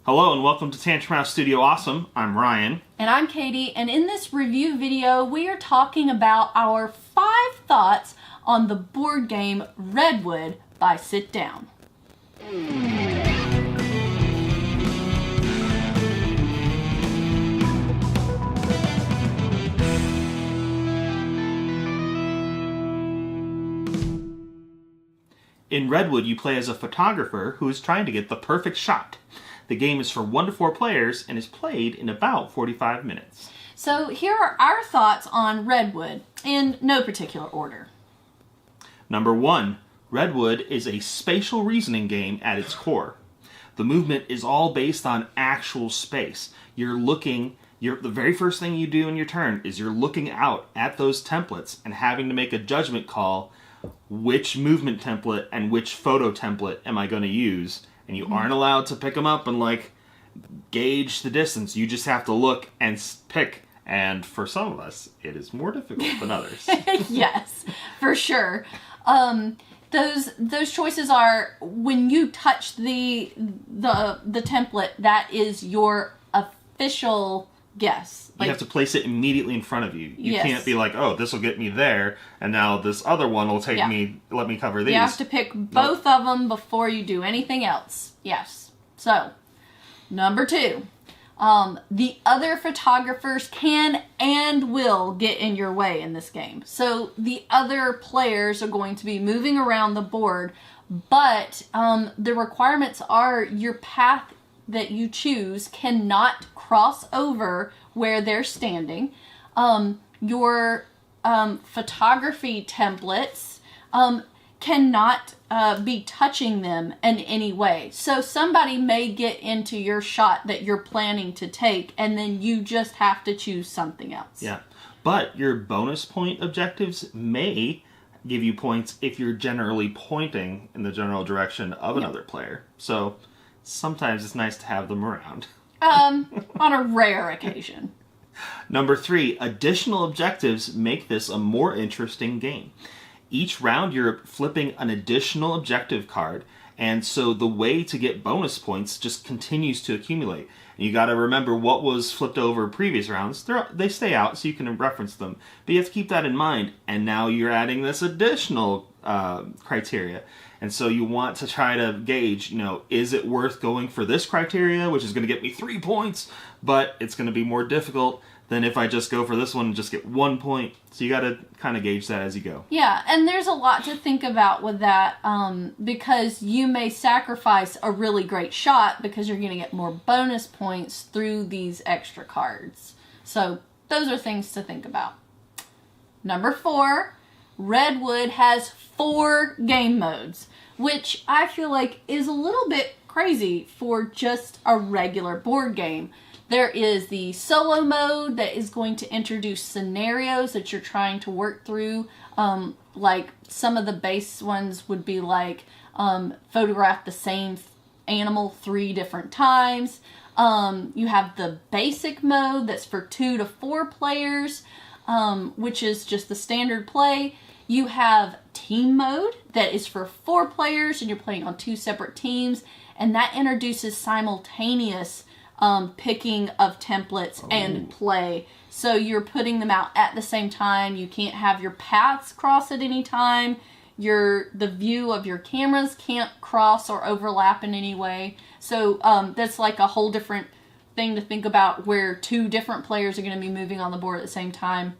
Hello and welcome to Tantrum House Studio Awesome. I'm Ryan. And I'm Katie, and in this review video, we are talking about our 5 thoughts on the board game Redwood by Sit Down. In Redwood, you play as a photographer who is trying to get the perfect shot. The game is for 1 to 4 players and is played in about 45 minutes. So here are our thoughts on Redwood, in no particular order. Number 1, Redwood is a spatial reasoning game at its core. The movement is all based on actual space. The very first thing you do in your turn is you're looking out at those templates and having to make a judgment call. Which movement template and which photo template am I going to use? And you aren't allowed to pick them up and gauge the distance. You just have to look and pick. And for some of us, it is more difficult than others. Yes, for sure. Those choices are when you touch the template, that is your official guess. You have to place it immediately in front of you. You Yes. can't be like, oh, this will get me there, and now this other one will let me cover these. You have to pick both of them before you do anything else. Yes. So, number 2. The other photographers can and will get in your way in this game. So, the other players are going to be moving around the board, but the requirements are your path that you choose cannot cross over where they're standing. Your photography templates cannot be touching them in any way. So somebody may get into your shot that you're planning to take, and then you just have to choose something else. Yeah, but your bonus point objectives may give you points if you're generally pointing in the general direction of another player. So sometimes it's nice to have them around. On a rare occasion. Number 3, additional objectives make this a more interesting game. Each round you're flipping an additional objective card, and so the way to get bonus points just continues to accumulate. And you got to remember what was flipped over previous rounds. They stay out so you can reference them, but you have to keep that in mind. And now you're adding this additional criteria. And so you want to try to gauge, is it worth going for this criteria, which is going to get me 3 points, but it's going to be more difficult than if I just go for this one and just get 1 point. So you got to kind of gauge that as you go. Yeah, and there's a lot to think about with that because you may sacrifice a really great shot because you're going to get more bonus points through these extra cards. So those are things to think about. Number 4, Redwood has 4 game modes, which I feel like is a little bit crazy for just a regular board game. There is the solo mode that is going to introduce scenarios that you're trying to work through. Like some of the base ones would be like photograph the same animal 3 different times. You have the basic mode that's for 2 to 4 players, which is just the standard play. You have team mode that is for 4 players and you're playing on 2 separate teams, and that introduces simultaneous picking of templates and play. So you're putting them out at the same time. You can't have your paths cross at any time. The view of your cameras can't cross or overlap in any way. So that's like a whole different thing to think about, where 2 different players are going to be moving on the board at the same time.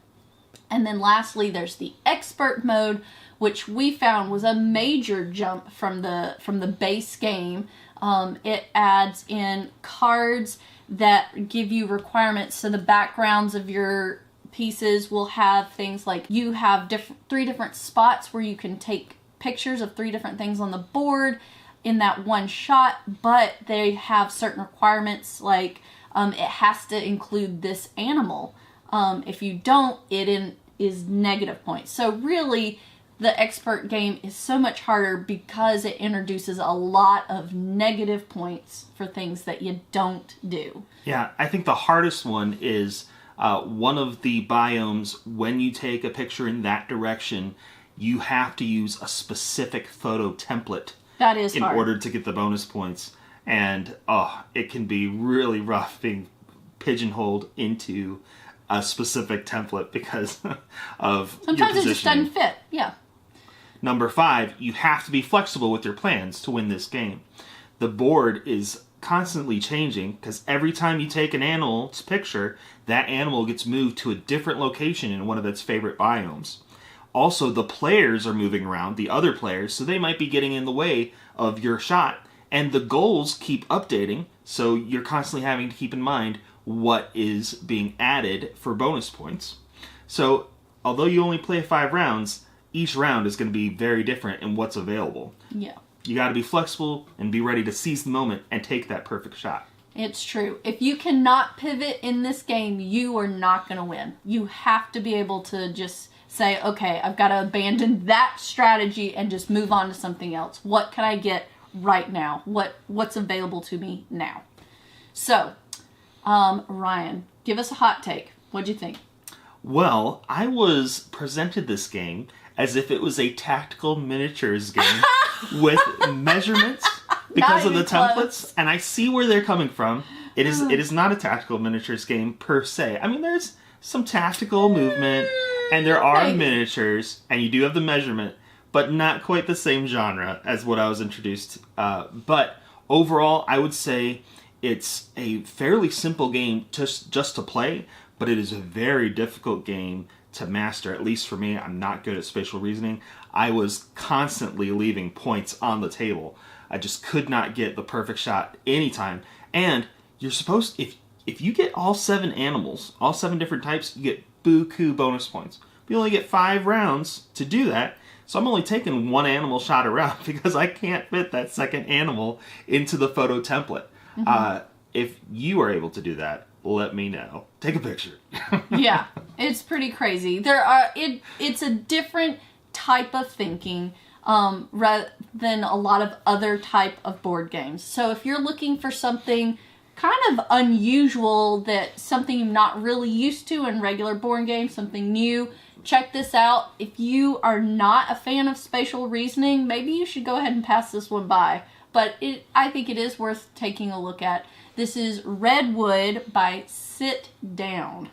And then lastly, there's the expert mode, which we found was a major jump from the base game. It adds in cards that give you requirements. So the backgrounds of your pieces will have things like you have 3 different spots where you can take pictures of 3 different things on the board in that one shot, but they have certain requirements like it has to include this animal. If you don't, it is negative points. So really, the expert game is so much harder because it introduces a lot of negative points for things that you don't do. Yeah, I think the hardest one is one of the biomes. When you take a picture in that direction, you have to use a specific photo template That is in hard. order to get the bonus points. And it can be really rough being pigeonholed into a specific template because of sometimes your it just doesn't fit. Yeah. Number 5, you have to be flexible with your plans to win this game. The board is constantly changing because every time you take an animal's picture, that animal gets moved to a different location in one of its favorite biomes. Also, the players are moving around, the other players, so they might be getting in the way of your shot. And the goals keep updating, so you're constantly having to keep in mind what is being added for bonus points. So, although you only play 5 rounds, each round is going to be very different in what's available. Yeah. You got to be flexible and be ready to seize the moment and take that perfect shot. It's true. If you cannot pivot in this game, you are not going to win. You have to be able to just say, okay, I've got to abandon that strategy and just move on to something else. What can I get right now? What's available to me now? So, Ryan, give us a hot take. What'd you think? Well, I was presented this game as if it was a tactical miniatures game with measurements because of the templates, close. And I see where they're coming from. It is not a tactical miniatures game per se. I mean, there's some tactical movement, and there are miniatures, and you do have the measurement, but not quite the same genre as what I was introduced. But overall, I would say it's a fairly simple game just to play, but it is a very difficult game to master. At least for me, I'm not good at spatial reasoning. I was constantly leaving points on the table. I just could not get the perfect shot anytime. And you're supposed, if you get all 7 animals, all 7 different types, you get buku bonus points. You only get 5 rounds to do that. So I'm only taking 1 animal shot a round because I can't fit that second animal into the photo template. Mm-hmm. If you are able to do that, let me know. Take a picture. Yeah, it's pretty crazy. It's a different type of thinking rather than a lot of other type of board games. So if you're looking for something kind of unusual, that something you're not really used to in regular board games, something new, check this out. If you are not a fan of spatial reasoning, maybe you should go ahead and pass this one by. But I think it is worth taking a look at. This is Redwood by Sit Down.